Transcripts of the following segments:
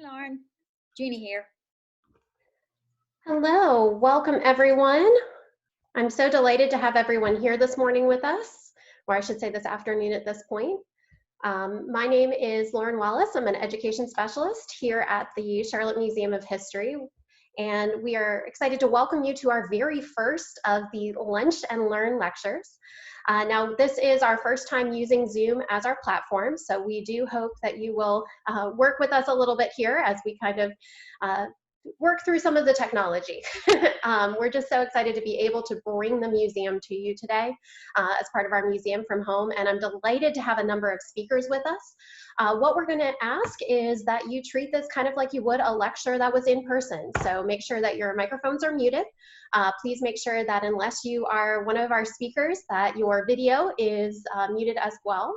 Hey, Lauren. Jeannie here. Hello, welcome everyone. I'm so delighted to have everyone here this morning with us, or I should say this afternoon at this point. My name is Lauren Wallace. I'm an education specialist here at the Charlotte Museum of History, and we are excited to welcome you to our very first of the Lunch and Learn lectures. Now, this is our first time using Zoom as our platform, so we do hope that you will work with us a little bit here as we kind of work through some of the technology. We're just so excited to be able to bring the museum to you today as part of our Museum from Home, and I'm delighted to have a number of speakers with us. What we're going to ask is that you treat this kind of like you would a lecture that was in person. So make sure that your microphones are muted. Please make sure that unless you are one of our speakers, that your video is muted as well.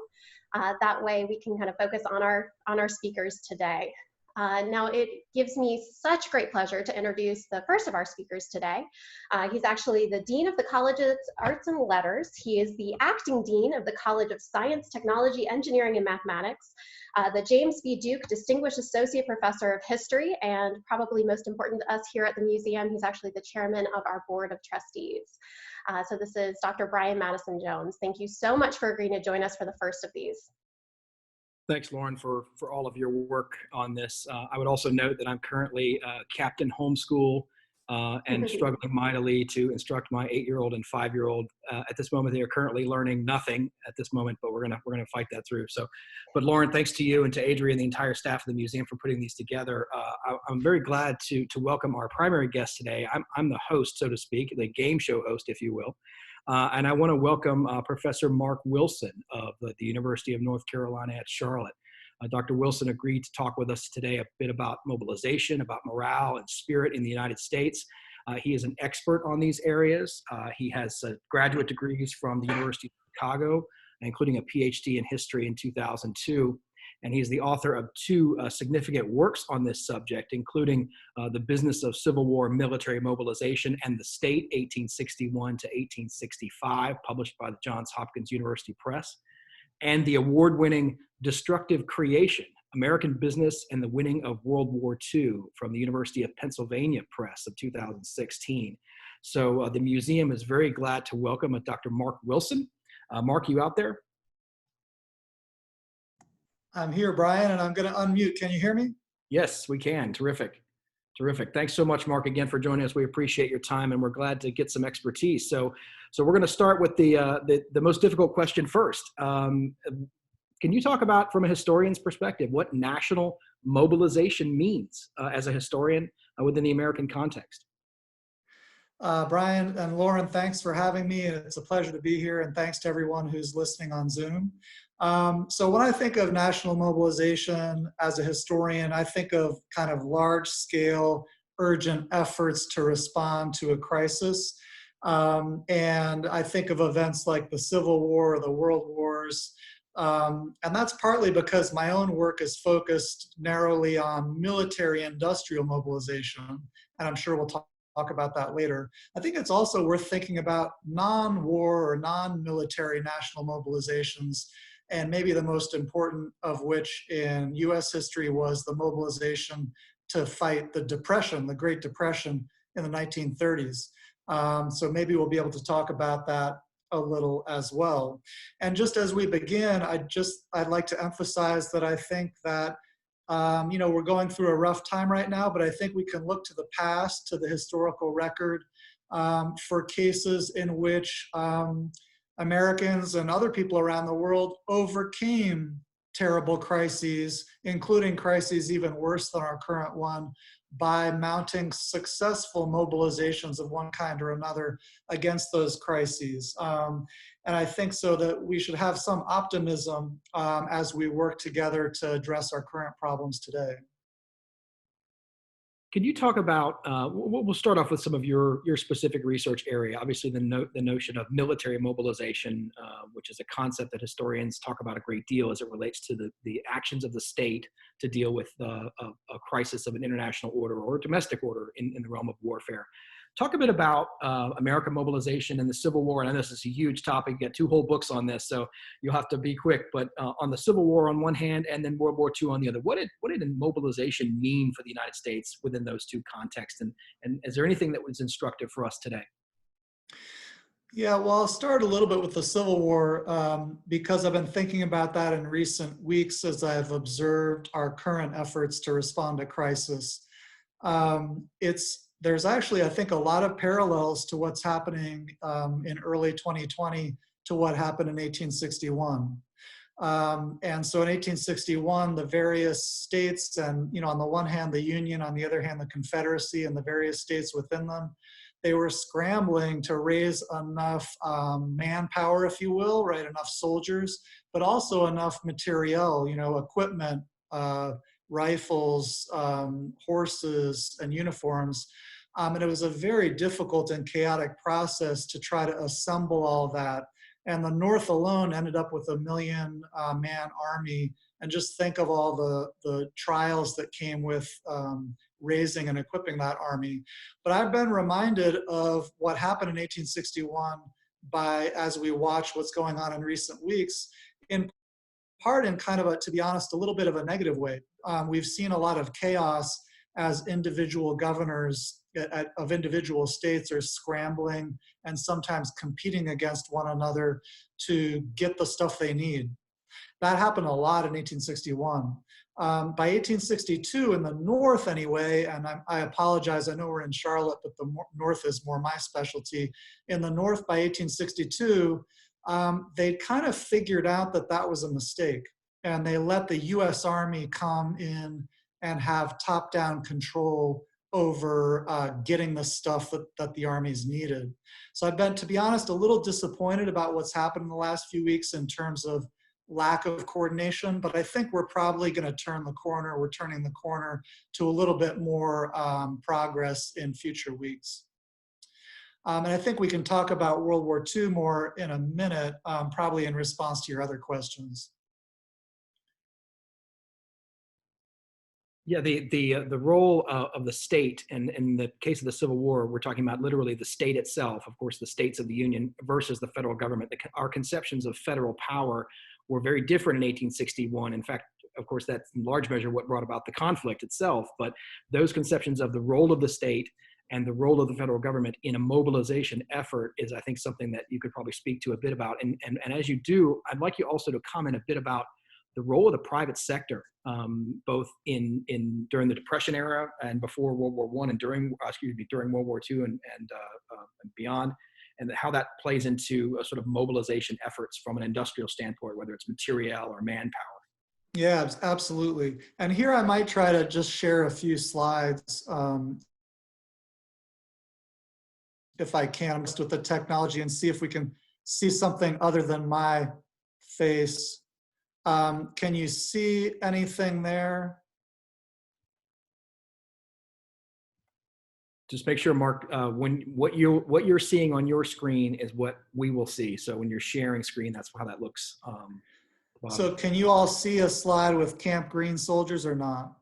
That way we can kind of focus on our speakers today. Now, it gives me such great pleasure to introduce the first of our speakers today. He's actually the Dean of the College's Arts and Letters. He is the Acting Dean of the College of Science, Technology, Engineering, and Mathematics, the James B. Duke Distinguished Associate Professor of History, and probably most important to us here at the museum, he's actually the Chairman of our Board of Trustees. So this is Dr. Brian Madison Jones. Thank you so much for agreeing to join us for the first of these. Thanks, Lauren, for all of your work on this. I would also note that I'm currently captain homeschool and struggling mightily to instruct my 8-year-old and 5-year-old. At this moment, they are currently learning nothing at this moment, but we're gonna fight that through. So, but Lauren, thanks to you and to Adrian, the entire staff of the museum for putting these together. I'm very glad to welcome our primary guest today. I'm the host, so to speak, the game show host, if you will. And I want to welcome Professor Mark Wilson of the University of North Carolina at Charlotte. Dr. Wilson agreed to talk with us today a bit about mobilization, about morale and spirit in the United States. He is an expert on these areas. He has graduate degrees from the University of Chicago, including a PhD in history in 2002. And he's the author of 2 significant works on this subject, including The Business of Civil War Military Mobilization and the State, 1861 to 1865, published by the Johns Hopkins University Press, and the award-winning Destructive Creation, American Business and the Winning of World War II, from the University of Pennsylvania Press of 2016. So the museum is very glad to welcome Dr. Mark Wilson. Mark, you out there? I'm here, Brian, and I'm going to unmute. Can you hear me? Yes, we can. Terrific. Terrific. Thanks so much, Mark, again for joining us. We appreciate your time, and we're glad to get some expertise. So we're going to start with the most difficult question first. Can you talk about, from a historian's perspective, what national mobilization means as a historian within the American context? Brian and Lauren, thanks for having me. It's a pleasure to be here, and thanks to everyone who's listening on Zoom. So when I think of national mobilization as a historian, I think of kind of large-scale, urgent efforts to respond to a crisis. And I think of events like the Civil War or the World Wars. And that's partly because my own work is focused narrowly on military-industrial mobilization, and I'm sure we'll talk about that later. I think it's also worth thinking about non-war or non-military national mobilizations, and maybe the most important of which in US history was the mobilization to fight the Depression, the Great Depression in the 1930s. So maybe we'll be able to talk about that a little as well. And just as we begin, I'd like to emphasize that I think that we're going through a rough time right now, but I think we can look to the past, to the historical record, for cases in which Americans and other people around the world overcame terrible crises, including crises even worse than our current one, by mounting successful mobilizations of one kind or another against those crises. And I think so that we should have some optimism as we work together to address our current problems today. Can you talk about, we'll start off with some of your specific research area. Obviously the notion of military mobilization, which is a concept that historians talk about a great deal as it relates to the actions of the state to deal with a crisis of an international order or domestic order in the realm of warfare. talk a bit about American mobilization and the Civil War. And I know this is a huge topic. You got 2 whole books on this, so you'll have to be quick. But on the Civil War on one hand, and then World War II on the other, what did mobilization mean for the United States within those 2 contexts? And is there anything that was instructive for us today? Yeah, well, I'll start a little bit with the Civil War because I've been thinking about that in recent weeks as I've observed our current efforts to respond to crisis. There's actually, I think, a lot of parallels to what's happening in early 2020 to what happened in 1861. And so in 1861, the various states and, on the one hand, the Union, on the other hand, the Confederacy and the various states within them, they were scrambling to raise enough manpower, if you will, right? Enough soldiers, but also enough materiel, equipment, rifles, horses, and uniforms. And it was a very difficult and chaotic process to try to assemble all that. And the North alone ended up with a 1 million man army. And just think of all the trials that came with raising and equipping that army. But I've been reminded of what happened in 1861 as we watch what's going on in recent weeks, in part in kind of to be honest, a little bit of a negative way. We've seen a lot of chaos as individual governors of individual states are scrambling and sometimes competing against one another to get the stuff they need. That happened a lot in 1861. By 1862, in the North anyway, and I apologize, I know we're in Charlotte, but the North is more my specialty. In the North, by 1862, they kind of figured out that that was a mistake, and they let the US Army come in and have top-down control over getting the stuff that the armies needed. So I've been, to be honest, a little disappointed about what's happened in the last few weeks in terms of lack of coordination, but I think we're probably going to turn the corner. We're turning the corner to a little bit more progress in future weeks. And I think we can talk about World War II more in a minute, probably in response to your other questions. Yeah, the role of the state, and in the case of the Civil War, we're talking about literally the state itself, of course, the states of the Union versus the federal government. Our conceptions of federal power were very different in 1861. In fact, of course, that's in large measure what brought about the conflict itself. But those conceptions of the role of the state and the role of the federal government in a mobilization effort is, I think, something that you could probably speak to a bit about. And as you do, I'd like you also to comment a bit about the role of the private sector, both during the Depression era and before World War I, and during World War II and beyond, and how that plays into a sort of mobilization efforts from an industrial standpoint, whether it's material or manpower. Yeah, absolutely. And here I might try to just share a few slides, if I can, just with the technology, and see if we can see something other than my face. Can you see anything there? Just make sure, Mark, what you're seeing on your screen is what we will see. So when you're sharing screen, that's how that looks. So can you all see a slide with Camp Green soldiers or not?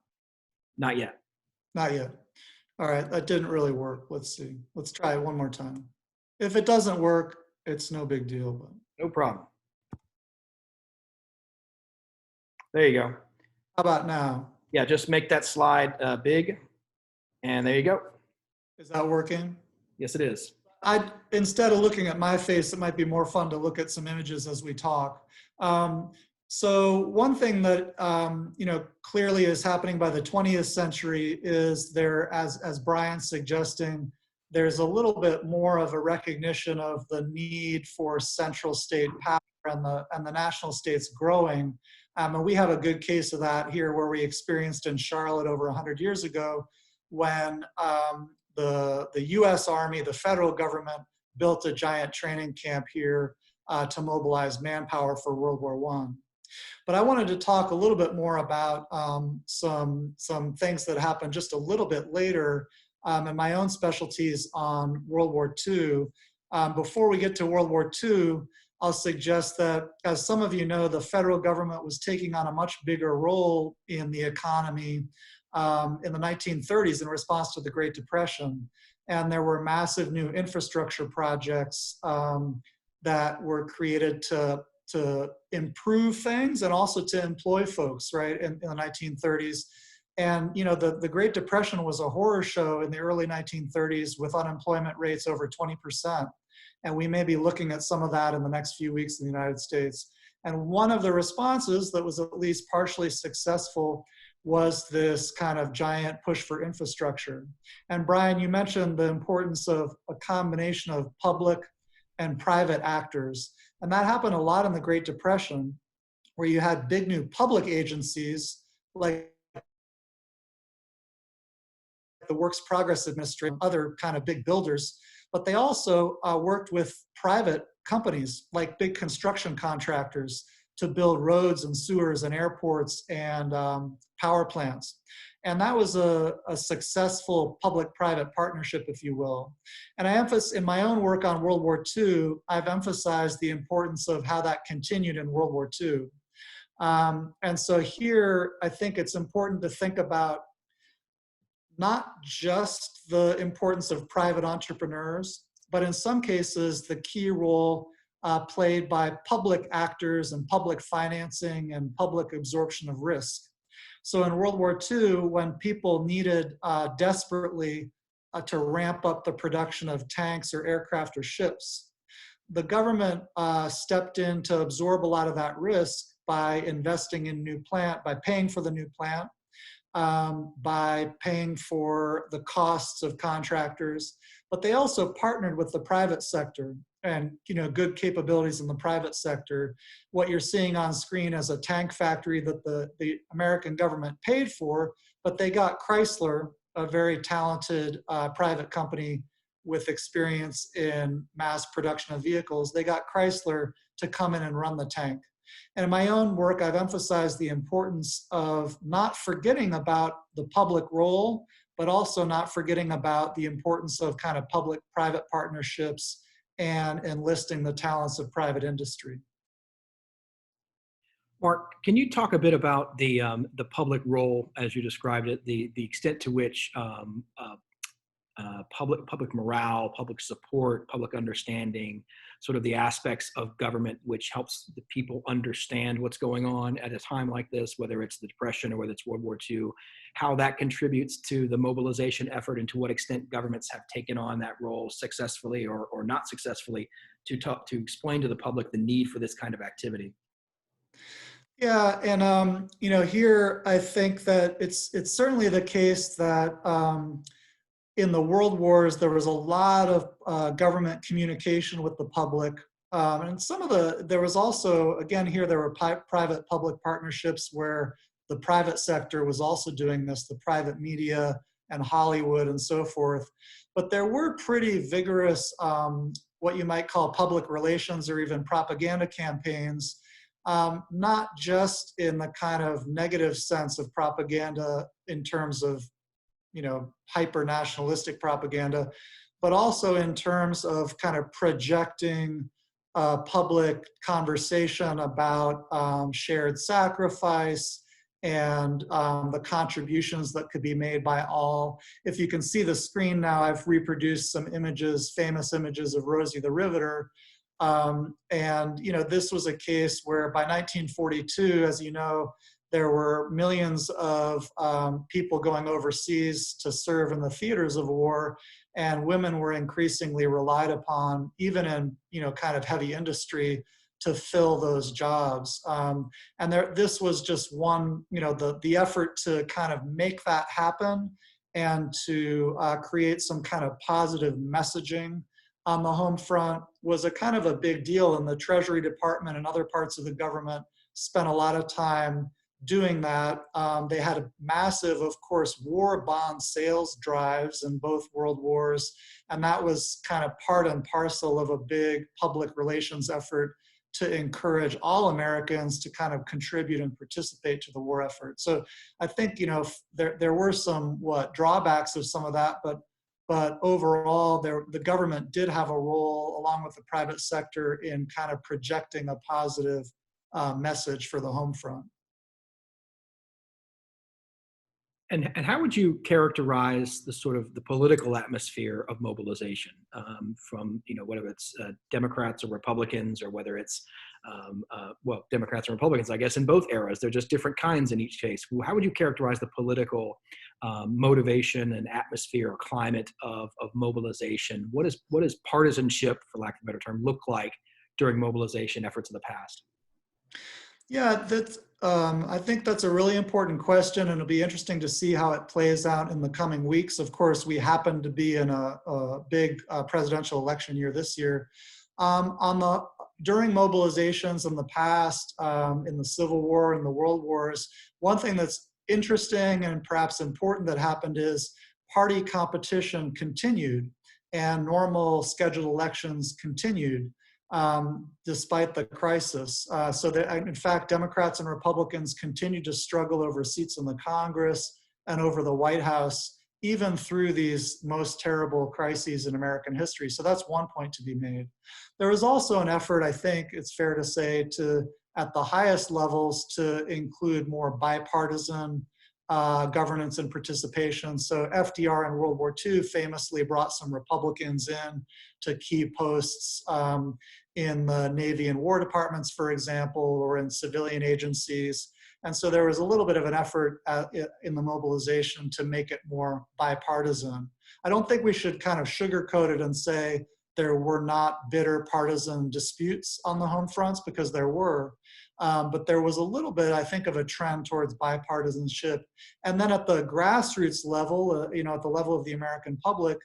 Not yet. Not yet. All right, that didn't really work. Let's see. Let's try it one more time. If it doesn't work, it's no big deal. But no problem. There you go. How about now? Yeah, just make that slide big, and there you go. Is that working? Yes, it is. Instead of looking at my face, it might be more fun to look at some images as we talk. So one thing that clearly is happening by the 20th century is there, as Brian's suggesting, there's a little bit more of a recognition of the need for central state power and the national states growing. And we have a good case of that here, where we experienced in Charlotte over 100 years ago, when the US Army, the federal government, built a giant training camp here to mobilize manpower for World War I. But I wanted to talk a little bit more about some things that happened just a little bit later in my own specialties on World War II. Before we get to World War II, I'll suggest that, as some of you know, the federal government was taking on a much bigger role in the economy in the 1930s in response to the Great Depression. and there were massive new infrastructure projects that were created to improve things and also to employ folks, right, in the 1930s. And the Great Depression was a horror show in the early 1930s with unemployment rates over 20%. And we may be looking at some of that in the next few weeks in the United States. And one of the responses that was at least partially successful was this kind of giant push for infrastructure. And Brian, you mentioned the importance of a combination of public and private actors. And that happened a lot in the Great Depression, where you had big new public agencies like the Works Progress Administration, other kind of big builders, but they also worked with private companies like big construction contractors to build roads and sewers and airports and power plants. And that was a successful public-private partnership, if you will. And I emphasize in my own work on World War II, I've emphasized the importance of how that continued in World War II. And so here, I think it's important to think about not just the importance of private entrepreneurs, but in some cases, the key role played by public actors and public financing and public absorption of risk. So in World War II, when people needed desperately to ramp up the production of tanks or aircraft or ships, the government stepped in to absorb a lot of that risk by investing in new plant, by paying for the new plant, by paying for the costs of contractors, but they also partnered with the private sector and good capabilities in the private sector. What you're seeing on screen is a tank factory that the American government paid for, but they got Chrysler, a very talented private company with experience in mass production of vehicles. They got Chrysler to come in and run the tank. And in my own work, I've emphasized the importance of not forgetting about the public role, but also not forgetting about the importance of kind of public-private partnerships and enlisting the talents of private industry. Mark, can you talk a bit about the public role, as you described it, the extent to which public morale, public support, public understanding, sort of the aspects of government which helps the people understand what's going on at a time like this, whether it's the Depression or whether it's World War II, how that contributes to the mobilization effort and to what extent governments have taken on that role successfully or not successfully to explain to the public the need for this kind of activity. Yeah, and here I think that it's certainly the case that in the world wars, there was a lot of government communication with the public. And there was also, again, here there were private-public partnerships where the private sector was also doing this, the private media and Hollywood and so forth. But there were pretty vigorous, what you might call public relations or even propaganda campaigns, not just in the kind of negative sense of propaganda in terms of hyper-nationalistic propaganda, but also in terms of kind of projecting public conversation about shared sacrifice and the contributions that could be made by all. If you can see the screen now, I've reproduced some images, famous images of Rosie the Riveter. This was a case where by 1942, as you know, there were millions of people going overseas to serve in the theaters of war, and women were increasingly relied upon, even in kind of heavy industry, to fill those jobs. This was just one, the effort to kind of make that happen and to create some kind of positive messaging on the home front was a kind of a big deal, and the Treasury Department and other parts of the government spent a lot of time doing that. They had a massive, of course, war bond sales drives in both world wars, and that was kind of part and parcel of a big public relations effort to encourage all Americans to kind of contribute and participate to the war effort. So I think there were some drawbacks of some of that, but overall the government did have a role along with the private sector in kind of projecting a positive message for the home front. And how would you characterize the sort of the political atmosphere of mobilization, from, whether it's Democrats or Republicans, or whether it's, well, Democrats and Republicans, I guess, in both eras? They're just different kinds in each case. How would you characterize the political motivation and atmosphere or climate of mobilization? What is partisanship, for lack of a better term, look like during mobilization efforts of the past? Yeah, I think that's a really important question, and it'll be interesting to see how it plays out in the coming weeks. Of course, we happen to be in a big presidential election year this year. During mobilizations in the past, in the Civil War and the World Wars, one thing that's interesting and perhaps important that happened is party competition continued and normal scheduled elections continued. Despite the crisis. So that, in fact, Democrats and Republicans continue to struggle over seats in the Congress and over the White House, even through these most terrible crises in American history. So that's one point to be made. There was also an effort, I think it's fair to say, at the highest levels to include more bipartisan governance and participation. So FDR in World War II famously brought some Republicans in to key posts in the Navy and War departments, for example, or in civilian agencies. And so there was a little bit of an effort in the mobilization to make it more bipartisan. I don't think we should kind of sugarcoat it and say there were not bitter partisan disputes on the home fronts, because there were. But there was a little bit, I think, of a trend towards bipartisanship. And then at the grassroots level, at the level of the American public,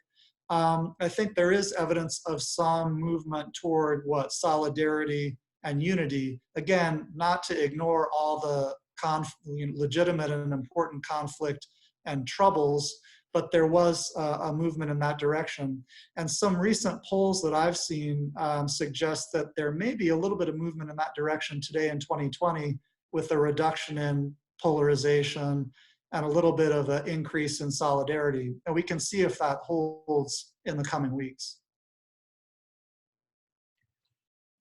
I think there is evidence of some movement toward solidarity and unity. Again, not to ignore all the legitimate and important conflict and troubles, but there was a movement in that direction. And some recent polls that I've seen suggest that there may be a little bit of movement in that direction today in 2020, with a reduction in polarization and a little bit of an increase in solidarity. And we can see if that holds in the coming weeks.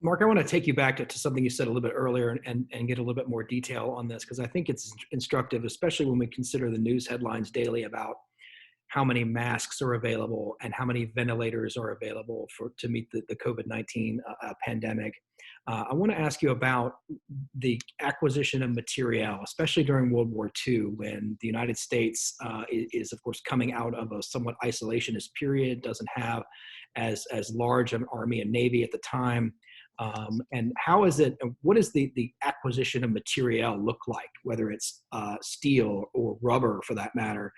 Mark, I want to take you back to something you said a little bit earlier and get a little bit more detail on this, because I think it's instructive, especially when we consider the news headlines daily about how many masks are available and how many ventilators are available to meet the COVID-19 pandemic. I want to ask you about the acquisition of material, especially during World War II, when the United States is, of course, coming out of a somewhat isolationist period, doesn't have as large an army and navy at the time. And what does the acquisition of material look like, whether it's steel or rubber, for that matter,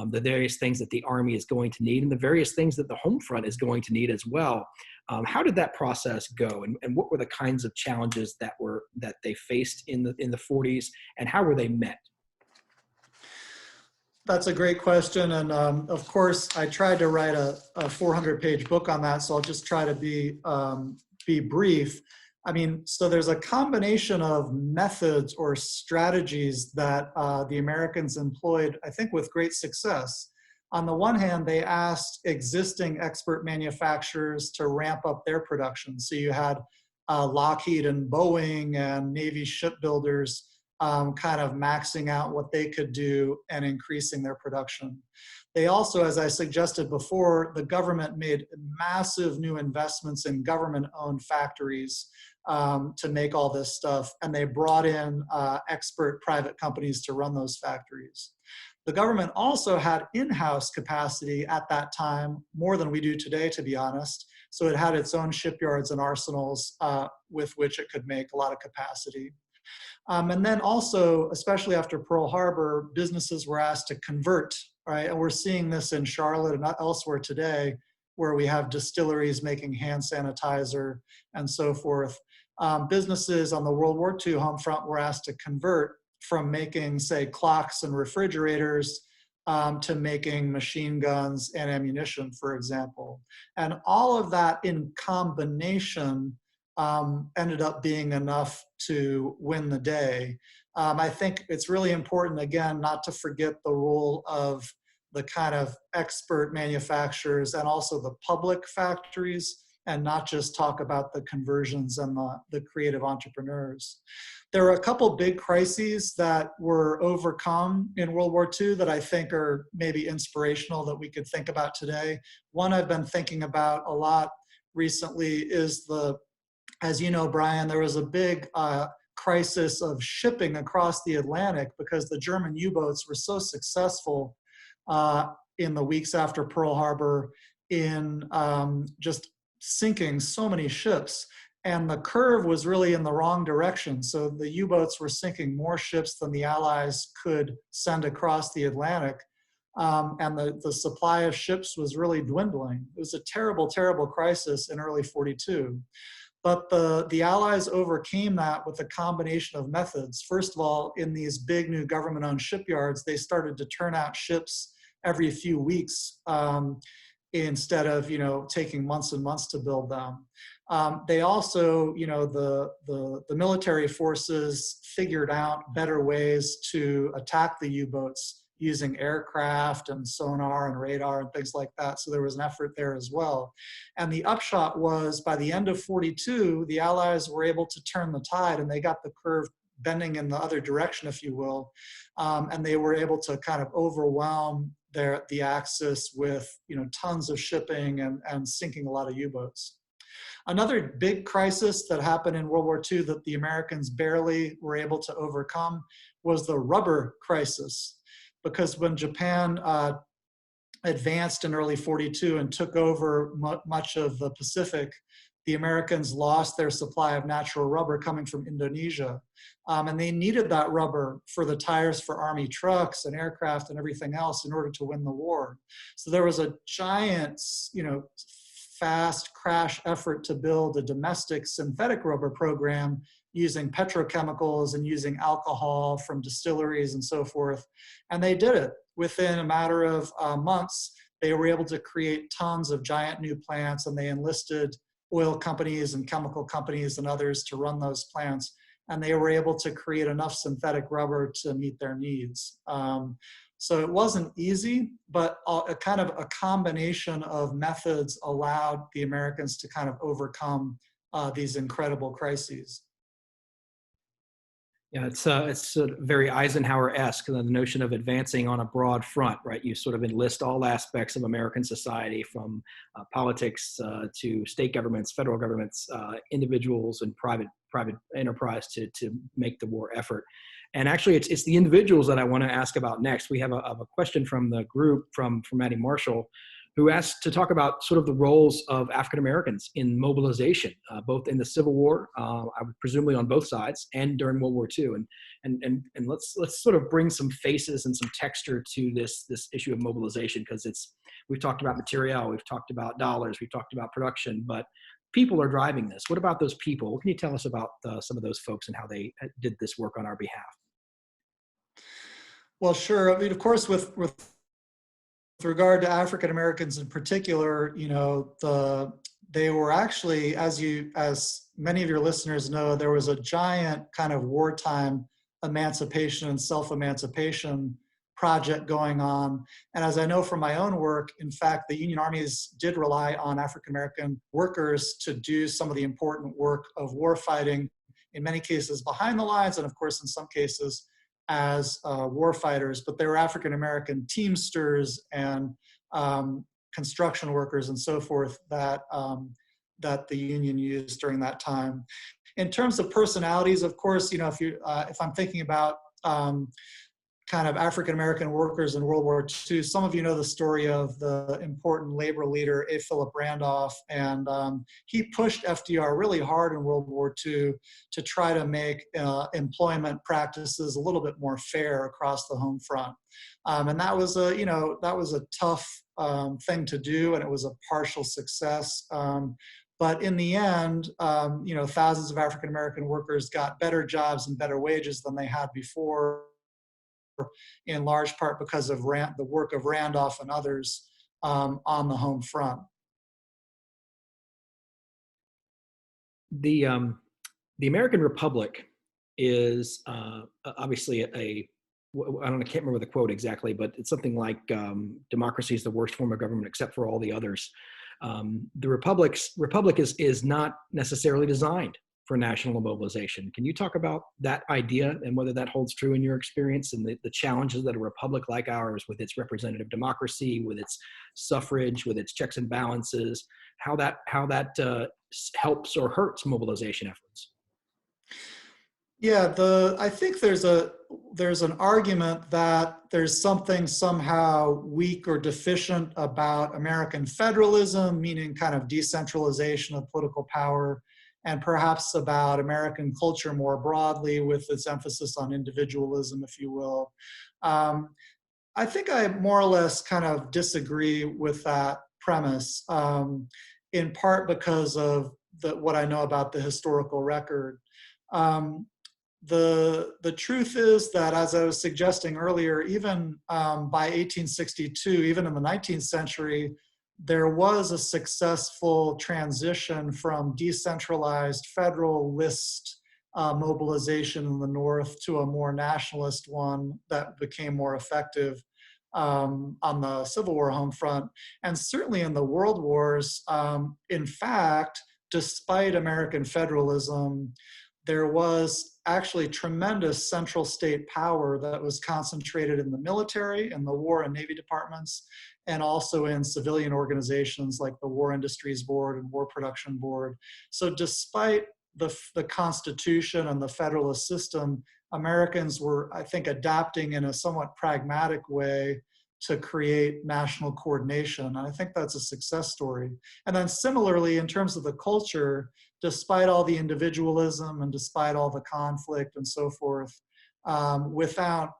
the various things that the Army is going to need and the various things that the home front is going to need as well. How did that process go, and what were the kinds of challenges that they faced in the 40s, and how were they met? That's a great question, and of course, I tried to write a 400-page book on that, so I'll just try to be brief. I mean, so there's a combination of methods or strategies that the Americans employed, I think, with great success. On the one hand, they asked existing expert manufacturers to ramp up their production. So you had Lockheed and Boeing and Navy shipbuilders kind of maxing out what they could do and increasing their production. They also, as I suggested before, the government made massive new investments in government-owned factories to make all this stuff, and they brought in expert private companies to run those factories. The government also had in-house capacity at that time, more than we do today, to be honest. So it had its own shipyards and arsenals with which it could make a lot of capacity. And then also, especially after Pearl Harbor, businesses were asked to convert, right? And we're seeing this in Charlotte and elsewhere today, where we have distilleries making hand sanitizer and so forth. Businesses on the World War II home front were asked to convert from making, say, clocks and refrigerators to making machine guns and ammunition, for example. And all of that in combination ended up being enough to win the day. I think it's really important, again, not to forget the role of the kind of expert manufacturers and also the public factories and not just talk about the conversions and the creative entrepreneurs. There are a couple big crises that were overcome in World War II that I think are maybe inspirational that we could think about today. One I've been thinking about a lot recently is as you know, Brian, there was a big crisis of shipping across the Atlantic because the German U-boats were so successful in the weeks after Pearl Harbor in just sinking so many ships. And the curve was really in the wrong direction. So the U-boats were sinking more ships than the Allies could send across the Atlantic. And the supply of ships was really dwindling. It was a terrible, terrible crisis in early 42. But the Allies overcame that with a combination of methods. First of all, in these big new government-owned shipyards, they started to turn out ships every few weeks instead of taking months and months to build them. They also, the military forces figured out better ways to attack the U-boats using aircraft and sonar and radar and things like that. So there was an effort there as well. And the upshot was by the end of 42, the Allies were able to turn the tide and they got the curve bending in the other direction, if you will. And they were able to kind of overwhelm the Axis with tons of shipping and sinking a lot of U-boats. Another big crisis that happened in World War II that the Americans barely were able to overcome was the rubber crisis. Because when Japan advanced in early 42 and took over much of the Pacific, the Americans lost their supply of natural rubber coming from Indonesia. And they needed that rubber for the tires for army trucks and aircraft and everything else in order to win the war. So there was a giant, fast crash effort to build a domestic synthetic rubber program using petrochemicals and using alcohol from distilleries and so forth. And they did it. Within a matter of months, they were able to create tons of giant new plants, and they enlisted oil companies and chemical companies and others to run those plants. And they were able to create enough synthetic rubber to meet their needs. So it wasn't easy, but a kind of a combination of methods allowed the Americans to kind of overcome these incredible crises. Yeah, it's very Eisenhower-esque, the notion of advancing on a broad front, right? You sort of enlist all aspects of American society, from politics to state governments, federal governments, individuals, and private enterprise to make the war effort. And actually, it's the individuals that I want to ask about next. We have a question from the group from Maddie Marshall, who asked to talk about sort of the roles of African Americans in mobilization, both in the Civil War, presumably on both sides, and during World War II. And let's sort of bring some faces and some texture to this issue of mobilization, because we've talked about material, we've talked about dollars, we've talked about production, but people are driving this. What about those people? What can you tell us about some of those folks and how they did this work on our behalf? Well, sure. I mean, of course, with regard to African Americans in particular, they were actually, as many of your listeners know, there was a giant kind of wartime emancipation and self-emancipation project going on. And as I know from my own work, in fact, the Union armies did rely on African American workers to do some of the important work of war fighting, in many cases behind the lines, and of course, in some cases, as war fighters, but they were African American teamsters and construction workers and so forth that the Union used during that time. In terms of personalities, of course, if I'm thinking about kind of African American workers in World War II, some of you know the story of the important labor leader, A. Philip Randolph, and he pushed FDR really hard in World War II to try to make employment practices a little bit more fair across the home front. And that was a tough thing to do, and it was a partial success. But in the end, thousands of African American workers got better jobs and better wages than they had before, in large part because of the work of Randolph and others on the home front. The American Republic is obviously I can't remember the quote exactly, but it's something like democracy is the worst form of government except for all the others. The republic is not necessarily designed for national mobilization. Can you talk about that idea and whether that holds true in your experience and the challenges that a republic like ours, with its representative democracy, with its suffrage, with its checks and balances, how that helps or hurts mobilization efforts? Yeah, I think there's an argument that there's something somehow weak or deficient about American federalism, meaning kind of decentralization of political power, and perhaps about American culture more broadly with its emphasis on individualism, if you will. I think I more or less kind of disagree with that premise, in part because of what I know about the historical record. The truth is that, as I was suggesting earlier, even by 1862, even in the 19th century, there was a successful transition from decentralized federal list mobilization in the North to a more nationalist one that became more effective on the Civil War home front. And certainly in the World Wars, in fact, despite American federalism, there was actually tremendous central state power that was concentrated in the military, in the War and Navy departments, and also in civilian organizations like the War Industries Board and War Production Board. So despite the Constitution and the Federalist system, Americans were, I think, adapting in a somewhat pragmatic way to create national coordination. And I think that's a success story. And then similarly, in terms of the culture, despite all the individualism and despite all the conflict and so forth, without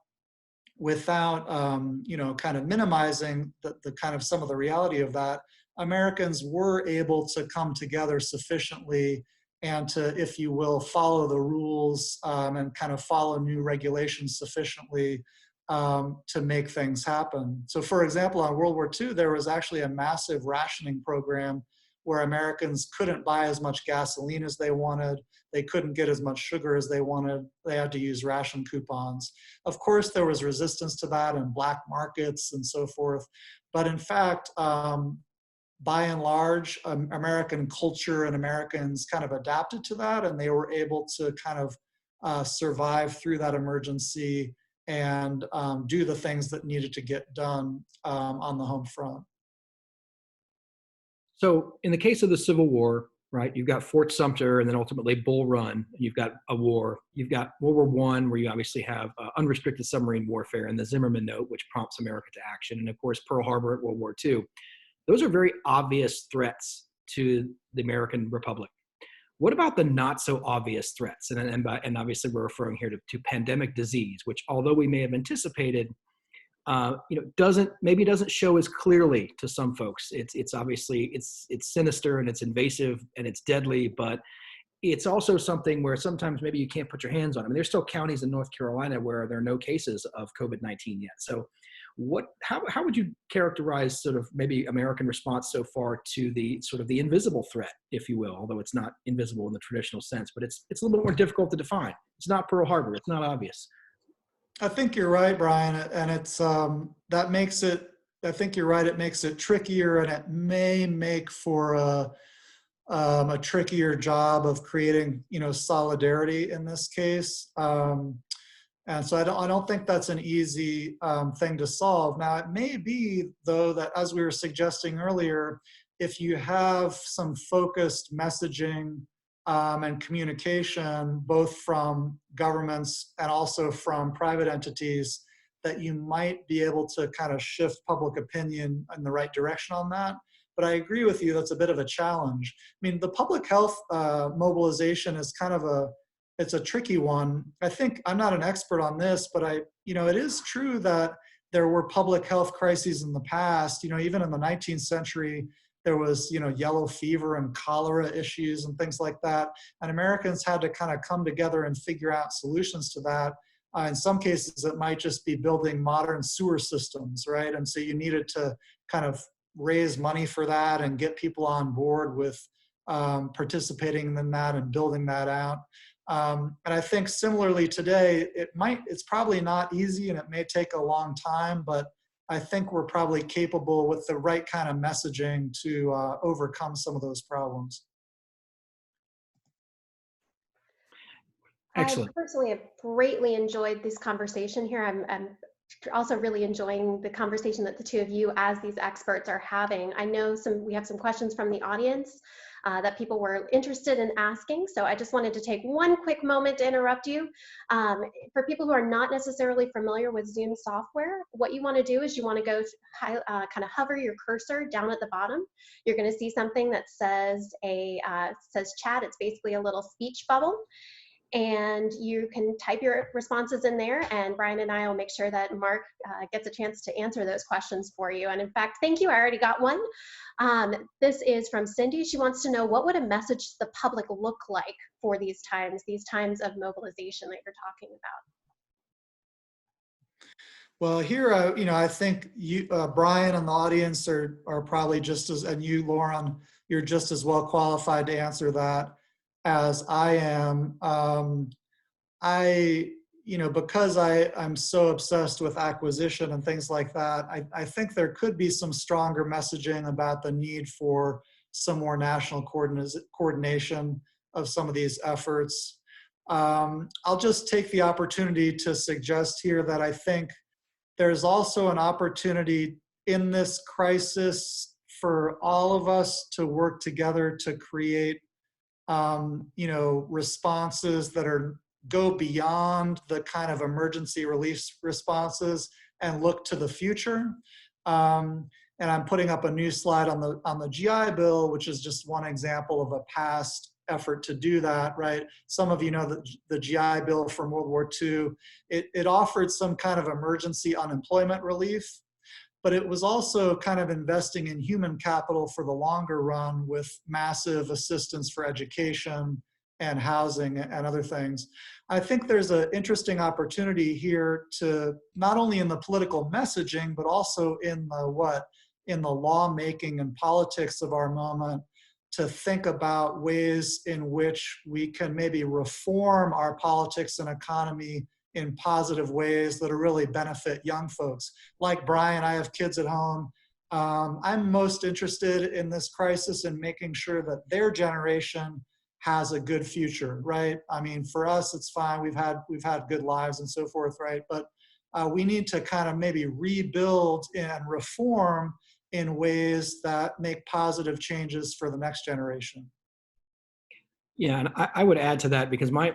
kind of minimizing the kind of some of the reality of that, Americans were able to come together sufficiently and to, if you will, follow the rules and kind of follow new regulations sufficiently to make things happen. So for example, on World War II, there was actually a massive rationing program where Americans couldn't buy as much gasoline as they wanted. They couldn't get as much sugar as they wanted. They had to use ration coupons. Of course, there was resistance to that in black markets and so forth. But in fact, by and large, American culture and Americans kind of adapted to that, and they were able to kind of survive through that emergency and do the things that needed to get done on the home front. So in the case of the Civil War, right, you've got Fort Sumter and then ultimately Bull Run. You've got a war. You've got World War I, where you obviously have unrestricted submarine warfare and the Zimmerman Note, which prompts America to action. And of course, Pearl Harbor at World War II. Those are very obvious threats to the American Republic. What about the not so obvious threats? And obviously we're referring here to pandemic disease, which although we may have anticipated, doesn't show as clearly to some folks. It's obviously it's sinister and it's invasive and it's deadly, but it's also something where sometimes maybe you can't put your hands on. I mean, there's still counties in North Carolina where there are no cases of COVID-19 yet. So how would you characterize sort of maybe American response so far to the sort of the invisible threat, if you will, although it's not invisible in the traditional sense, but it's a little bit more difficult to define. It's not Pearl Harbor. It's not obvious. I think you're right, Brian, and it's that makes it. I think you're right. It makes it trickier, and it may make for a trickier job of creating, solidarity in this case. And so I don't think that's an easy thing to solve. Now, it may be, though, that as we were suggesting earlier, if you have some focused messaging and communication, both from governments and also from private entities, that you might be able to kind of shift public opinion in the right direction on that. But I agree with you, that's a bit of a challenge. I mean, the public health mobilization is kind of it's a tricky one. I think, I'm not an expert on this, but it is true that there were public health crises in the past. Even in the 19th century, there was, yellow fever and cholera issues and things like that. And Americans had to kind of come together and figure out solutions to that. In some cases, it might just be building modern sewer systems, right? And so you needed to kind of raise money for that and get people on board with participating in that and building that out. And I think similarly today, it's probably not easy and it may take a long time, but I think we're probably capable with the right kind of messaging to overcome some of those problems. Excellent. I personally have greatly enjoyed this conversation here. I'm also really enjoying the conversation that the two of you as these experts are having. I know we have some questions from the audience that people were interested in asking. So I just wanted to take one quick moment to interrupt you. For people who are not necessarily familiar with Zoom software, what you want to do is you want to go kind of hover your cursor down at the bottom. You're going to see something that says says chat. It's basically a little speech bubble. And you can type your responses in there, and Brian and I will make sure that Mark gets a chance to answer those questions for you. And in fact, thank you, I already got one. This is from Cindy. She wants to know, what would a message to the public look like for these times of mobilization that you're talking about? Well, here, I think you, Brian, and the audience are probably just as, and you, Lauren, you're just as well qualified to answer that as I am. Because I'm so obsessed with acquisition and things like that, I think there could be some stronger messaging about the need for some more national coordination of some of these efforts. I'll just take the opportunity to suggest here that I think there's also an opportunity in this crisis for all of us to work together to create responses that go beyond the kind of emergency relief responses and look to the future. And I'm putting up a new slide on the GI Bill, which is just one example of a past effort to do that, right? Some of you know that the GI Bill from World War II, it offered some kind of emergency unemployment relief, but it was also kind of investing in human capital for the longer run with massive assistance for education and housing and other things. I think there's an interesting opportunity here to not only in the political messaging, but also in the lawmaking and politics of our moment, to think about ways in which we can maybe reform our politics and economy in positive ways that will really benefit young folks. Like Brian, I have kids at home. I'm most interested in this crisis in making sure that their generation has a good future, right? I mean, for us, it's fine. We've had good lives and so forth, right? But we need to kind of maybe rebuild and reform in ways that make positive changes for the next generation. Yeah, and I would add to that, because my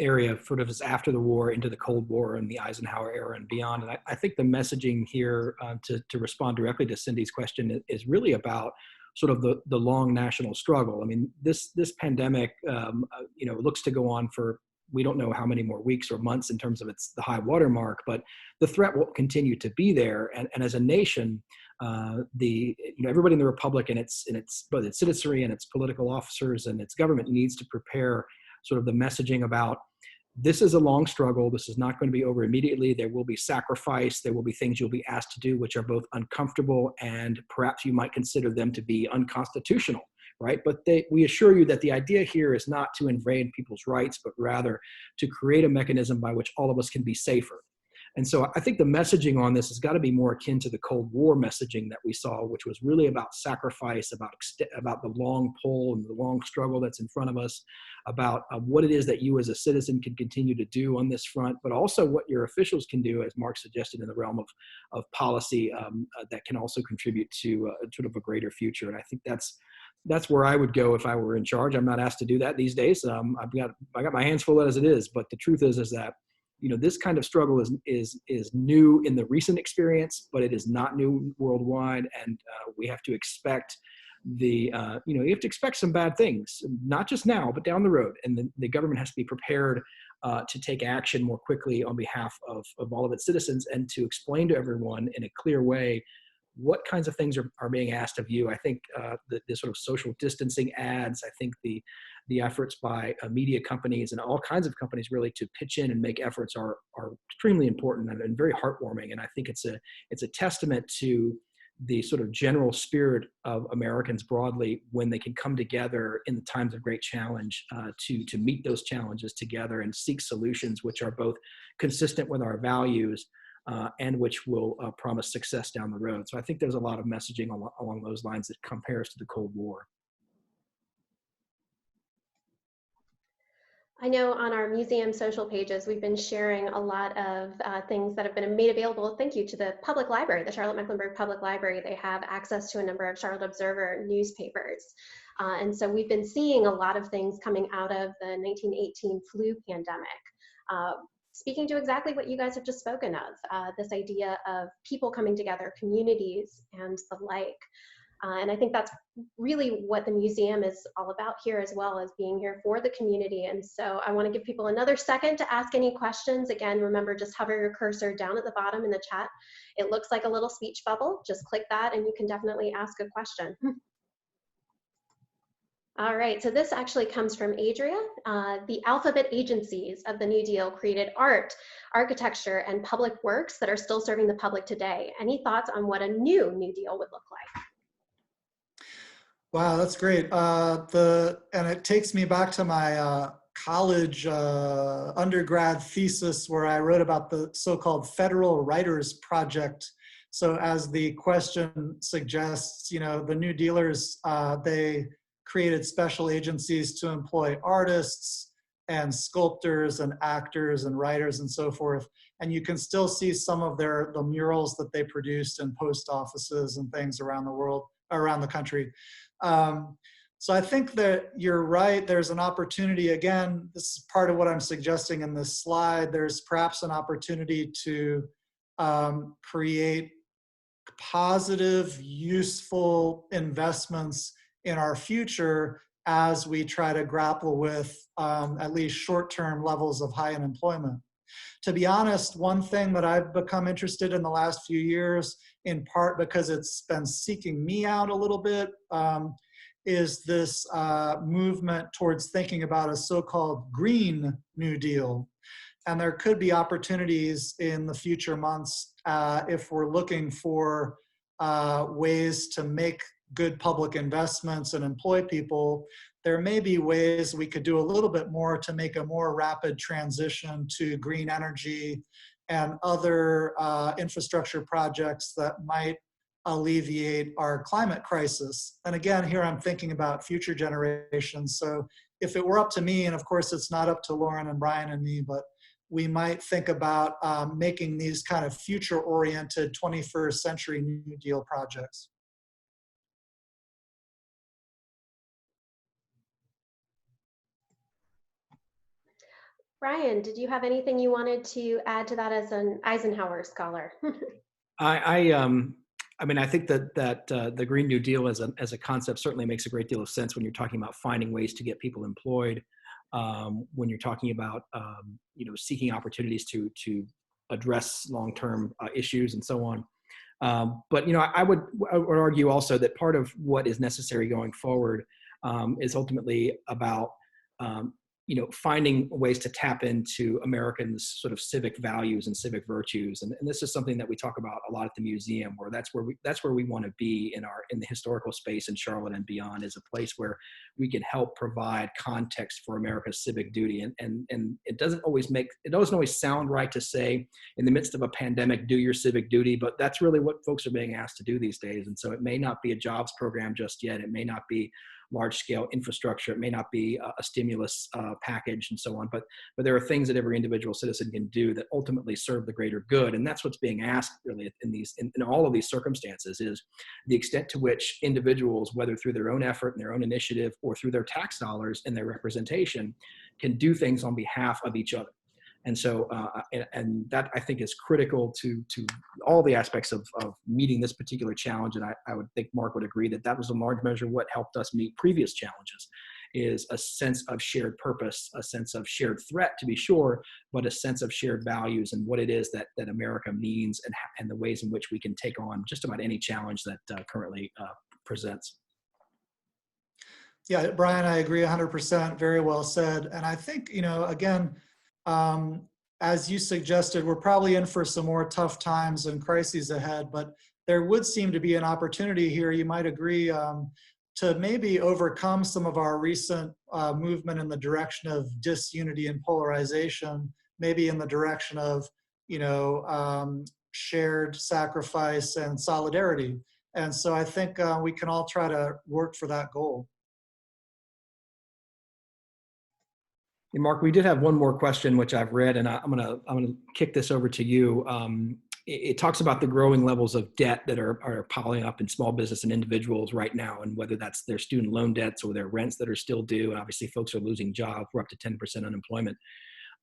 area sort of is after the war into the Cold War and the Eisenhower era and beyond. And I think the messaging here to respond directly to Cindy's question is really about sort of the long national struggle. I mean, this pandemic, looks to go on for, we don't know how many more weeks or months in terms of the high water mark, but the threat will continue to be there. And as a nation, everybody in the Republic and both its citizenry and its political officers and its government needs to prepare sort of the messaging about, this is a long struggle. This is not going to be over immediately. There will be sacrifice. There will be things you'll be asked to do which are both uncomfortable and perhaps you might consider them to be unconstitutional, right? But we assure you that the idea here is not to invade people's rights, but rather to create a mechanism by which all of us can be safer. And so I think the messaging on this has got to be more akin to the Cold War messaging that we saw, which was really about sacrifice, about the long pull and the long struggle that's in front of us, about what it is that you as a citizen can continue to do on this front, but also what your officials can do, as Mark suggested, in the realm of policy that can also contribute to sort of a greater future. And I think that's where I would go if I were in charge. I'm not asked to do that these days. I got my hands full as it is, but the truth is that this kind of struggle is new in the recent experience, but it is not new worldwide, and we have to expect you have to expect some bad things, not just now, but down the road, and the government has to be prepared to take action more quickly on behalf of all of its citizens, and to explain to everyone in a clear way what kinds of things are being asked of you. I think the sort of social distancing ads, I think the efforts by media companies and all kinds of companies really to pitch in and make efforts are extremely important and very heartwarming. And I think it's a testament to the sort of general spirit of Americans broadly when they can come together in the times of great challenge to meet those challenges together and seek solutions which are both consistent with our values, and which will promise success down the road. So I think there's a lot of messaging along those lines that compares to the Cold War. I know on our museum social pages, we've been sharing a lot of things that have been made available. Thank you to the public library, the Charlotte-Mecklenburg Public Library. They have access to a number of Charlotte Observer newspapers. And so we've been seeing a lot of things coming out of the 1918 flu pandemic. Speaking to exactly what you guys have just spoken of, this idea of people coming together, communities, and the like. And I think that's really what the museum is all about here, as well as being here for the community. And so I want to give people another second to ask any questions. Again, remember, just hover your cursor down at the bottom in the chat. It looks like a little speech bubble. Just click that and you can definitely ask a question. All right, so this actually comes from Adria. The alphabet agencies of the New Deal created art, architecture, and public works that are still serving the public today. Any thoughts on what a new New Deal would look like? Wow, that's great. And it takes me back to my college undergrad thesis where I wrote about the so-called Federal Writers Project. So as the question suggests, you know, the New Dealers, they created special agencies to employ artists and sculptors and actors and writers and so forth. And you can still see some of the murals that they produced in post offices and things around the world, around the country. So I think that you're right. There's an opportunity. Again, this is part of what I'm suggesting in this slide. There's perhaps an opportunity to create positive, useful investments in our future as we try to grapple with at least short-term levels of high unemployment. To be honest, one thing that I've become interested in the last few years, in part because it's been seeking me out a little bit, is this movement towards thinking about a so-called Green New Deal. And there could be opportunities in the future months if we're looking for ways to make good public investments and employ people. There may be ways we could do a little bit more to make a more rapid transition to green energy and other infrastructure projects that might alleviate our climate crisis. And again, here I'm thinking about future generations. So if it were up to me, and of course it's not up to Lauren and Brian and me, but we might think about making these kind of future-oriented 21st century New Deal projects. Brian, did you have anything you wanted to add to that as an Eisenhower scholar? I mean, I think that the Green New Deal as a concept certainly makes a great deal of sense when you're talking about finding ways to get people employed, when you're talking about you know, seeking opportunities to address long-term issues and so on. But you know, I would argue also that part of what is necessary going forward is ultimately about you know, finding ways to tap into Americans' sort of civic values and civic virtues, and this is something that we talk about a lot at the museum, where that's where we want to be in the historical space in Charlotte and beyond, is a place where we can help provide context for America's civic duty, and it doesn't always sound right to say in the midst of a pandemic, do your civic duty, but that's really what folks are being asked to do these days. And so it may not be a jobs program just yet, it may not be large-scale infrastructure, it may not be a stimulus package and so on, but there are things that every individual citizen can do that ultimately serve the greater good. And that's what's being asked really in all of these circumstances, is the extent to which individuals, whether through their own effort and their own initiative or through their tax dollars and their representation, can do things on behalf of each other. And so, and that I think is critical to all the aspects of meeting this particular challenge. And I would think Mark would agree that was in large measure what helped us meet previous challenges, is a sense of shared purpose, a sense of shared threat, to be sure, but a sense of shared values and what it is that America means, and the ways in which we can take on just about any challenge that currently presents. Yeah, Brian, I agree 100%. Very well said. And I think, you know, again, as you suggested, we're probably in for some more tough times and crises ahead, but there would seem to be an opportunity here, you might agree, to maybe overcome some of our recent movement in the direction of disunity and polarization, maybe in the direction of shared sacrifice and solidarity. And so I think we can all try to work for that goal. Hey, Mark, we did have one more question, which I've read, and I'm gonna kick this over to you. It talks about the growing levels of debt that are piling up in small business and individuals right now, and whether that's their student loan debts or their rents that are still due. And obviously, folks are losing jobs. We're up to 10% unemployment.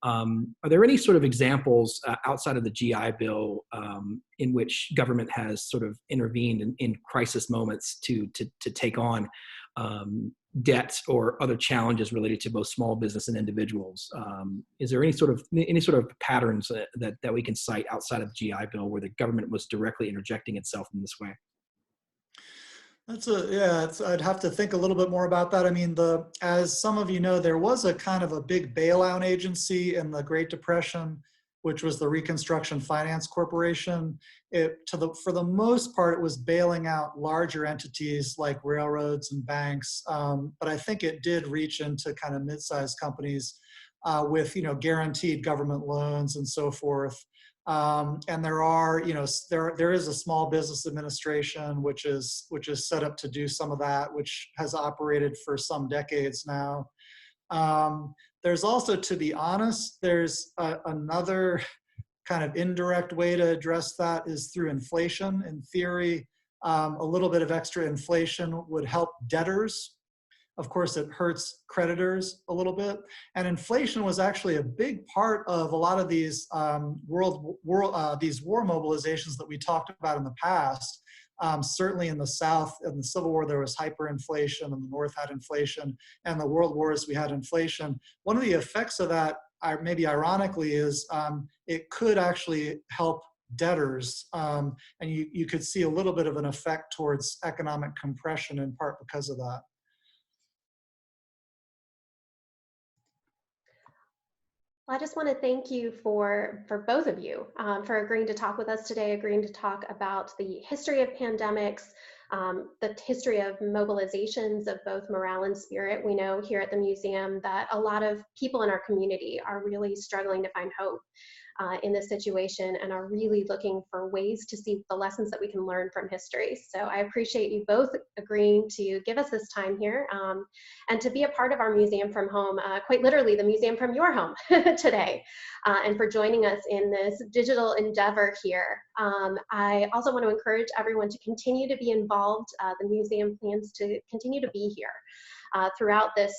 Are there any sort of examples outside of the GI Bill in which government has sort of intervened in crisis moments to take on debt or other challenges related to both small business and individuals? Is there any sort of patterns that we can cite outside of the GI Bill where the government was directly interjecting itself in this way? I'd have to think a little bit more about that. I mean, as some of you know, there was a kind of a big bailout agency in the Great Depression, which was the Reconstruction Finance Corporation. For the most part, it was bailing out larger entities like railroads and banks, but I think it did reach into kind of mid-sized companies with guaranteed government loans and so forth. And there is a Small Business Administration which is set up to do some of that, which has operated for some decades now. There's also, to be honest, there's another kind of indirect way to address that is through inflation. In theory, a little bit of extra inflation would help debtors. Of course, it hurts creditors a little bit. And inflation was actually a big part of a lot of these these war mobilizations that we talked about in the past. Certainly in the South, in the Civil War, there was hyperinflation, and the North had inflation, and the World Wars, we had inflation. One of the effects of that, maybe ironically, is it could actually help debtors, and you could see a little bit of an effect towards economic compression in part because of that. Well, I just want to thank you for both of you for agreeing to talk with us today, agreeing to talk about the history of pandemics, the history of mobilizations of both morale and spirit. We know here at the museum that a lot of people in our community are really struggling to find hope in this situation and are really looking for ways to see the lessons that we can learn from history. So I appreciate you both agreeing to give us this time here and to be a part of our museum from home, quite literally the museum from your home today, and for joining us in this digital endeavor here. I also want to encourage everyone to continue to be involved. The museum plans to continue to be here throughout this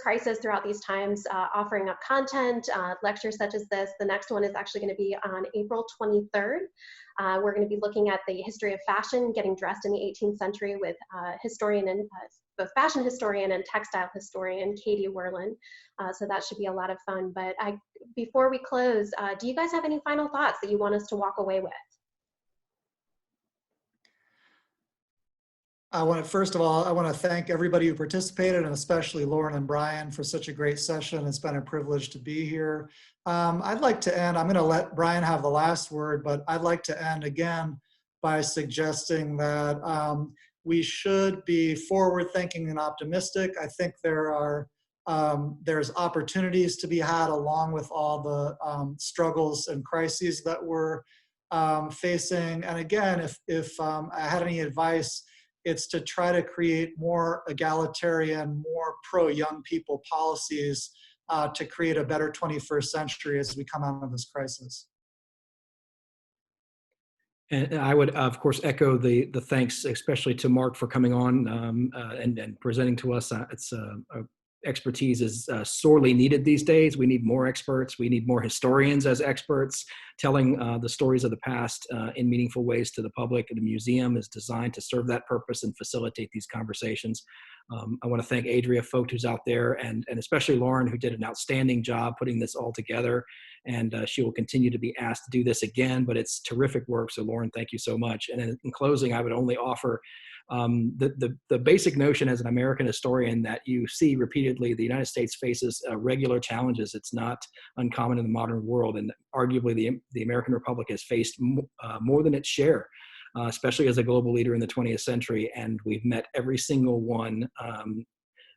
crisis, throughout these times, offering up content, lectures such as this. The next one is actually going to be on April 23rd. We're going to be looking at the history of fashion, getting dressed in the 18th century with both fashion historian and textile historian Katie Werlin. So that should be a lot of fun. But before we close, do you guys have any final thoughts that you want us to walk away with? First of all, I want to thank everybody who participated, and especially Lauren and Brian for such a great session. It's been a privilege to be here. I'd like to end, I'm going to let Brian have the last word, but I'd like to end again by suggesting that we should be forward-thinking and optimistic. I think there's opportunities to be had along with all the struggles and crises that we're facing. And again, if I had any advice, it's to try to create more egalitarian, more pro-young people policies to create a better 21st century as we come out of this crisis. And I would, of course, echo the thanks, especially to Mark for coming on and presenting to us. Expertise is sorely needed these days. We need more experts. We need more historians as experts telling the stories of the past in meaningful ways to the public. And the museum is designed to serve that purpose and facilitate these conversations. I want to thank Adria Vogt, who's out there, and especially Lauren, who did an outstanding job putting this all together. And she will continue to be asked to do this again, but it's terrific work. So Lauren, thank you so much. And in closing, I would only offer the basic notion as an American historian that you see repeatedly. The United States faces regular challenges. It's not uncommon in the modern world, and arguably the American Republic has faced more than its share, especially as a global leader in the 20th century, and we've met every single one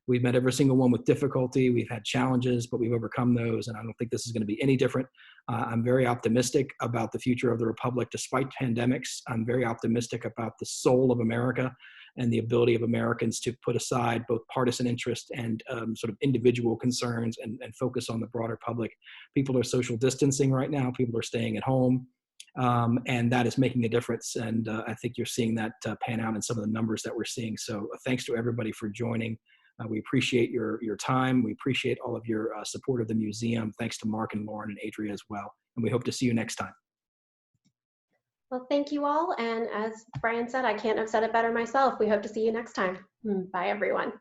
We've met every single one with difficulty. We've had challenges, but we've overcome those. And I don't think this is going to be any different. I'm very optimistic about the future of the Republic despite pandemics. I'm very optimistic about the soul of America and the ability of Americans to put aside both partisan interest and sort of individual concerns and focus on the broader public. People are social distancing right now. People are staying at home. And that is making a difference. And I think you're seeing that pan out in some of the numbers that we're seeing. So thanks to everybody for joining. We appreciate your time. We appreciate all of your support of the museum. Thanks to Mark and Lauren and Adria as well. And we hope to see you next time. Well, thank you all. And as Brian said, I can't have said it better myself. We hope to see you next time. Bye, everyone.